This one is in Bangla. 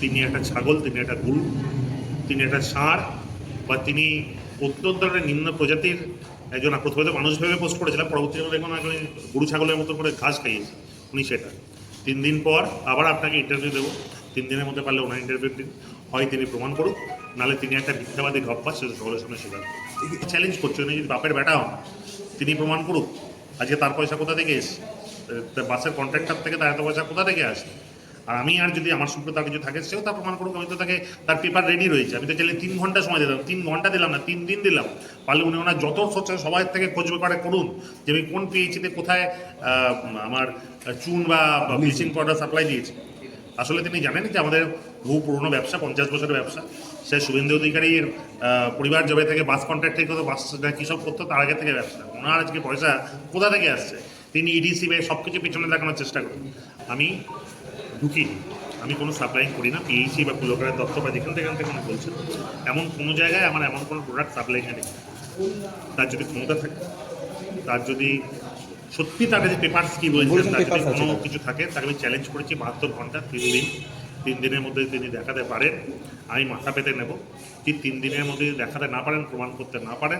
তিনি একটা ছাগল, তিনি একটা গরু, তিনি একটা ষাঁড়, বা তিনি অত্যন্ত একটা নিম্ন প্রজাতির একজন, প্রথমে মানুষ ভেবে পোস্ট করেছিলাম, পরবর্তীকালে দেখুন গরু ছাগলের মতো করে ঘাস খাইয়েছে উনি সেটা। 3 দিন পর আবার আপনাকে ইন্টারভিউ দেবো, 3 দিনের মধ্যে পারলে ওনার ইন্টারভিউ দিন, হয় তিনি প্রমাণ করুক, নাহলে তিনি একটা মিথ্যাবাদী গপ্পা, সেটা সকলের সামনে স্বীকার করুন। চ্যালেঞ্জ করছে উনি যদি বাপের বেটা হন, তিনি প্রমাণ করুক আজকে তার পয়সা কোথা থেকে এসছে, বাসের কন্ট্রাক্টর থেকে তার এত পয়সা কোথা থেকে আসে। আর আমি আর যদি আমার সূত্র তার কিছু থাকে, সেও তা প্রমাণ করুক। আমি তো তাকে, তার পেপার রেডি রয়েছে, আমি তো চাইলে 3 ঘন্টা সময় দিলাম, 3 ঘন্টা দিলাম না, 3 দিন দিলাম। পারলে উনি ওনার যত হচ্ছে সবাই থেকে খোঁজ ব্যাপারে করুন, যে আমি কোন পিএইচিতে কোথায় আমার চুন বা ব্লিচিং পাউডার সাপ্লাই দিয়েছি। আসলে তিনি জানেন যে আমাদের বহু পুরনো ব্যবসা, 50 বছরের ব্যবসা। সে শুভেন্দু অধিকারীর পরিবার জবে থেকে বাস কন্ট্রাক্ট থেকে বাস কী সব করতো, তার আগে থেকে ব্যবসা। ওনার আজকে পয়সা কোথা থেকে আসছে, তিনি ইডিসি বে সব কিছু পিছনে দেখানোর চেষ্টা করেন। আমি ঢুকিনি, আমি কোনো সাপ্লাই করি না, পিএইচি বা কুলকারের দত্ত বা যেখান থেকে উনি বলছেন, এমন কোনো জায়গায় আমার এমন কোনো প্রোডাক্ট সাপ্লাই নেই। তার যদি ক্ষমতা থাকে, তার যদি সত্যি তার কাছে পেপারস কি বলছেন, তার যদি কোনো কিছু থাকে, তাকে আমি চ্যালেঞ্জ করেছি 72 ঘন্টা, 3 দিন। 3 দিনের মধ্যে তিনি দেখাতে পারেন, আমি মাথা পেতে নেব। কি 3 দিনের মধ্যে দেখাতে না পারেন, প্রমাণ করতে না পারেন,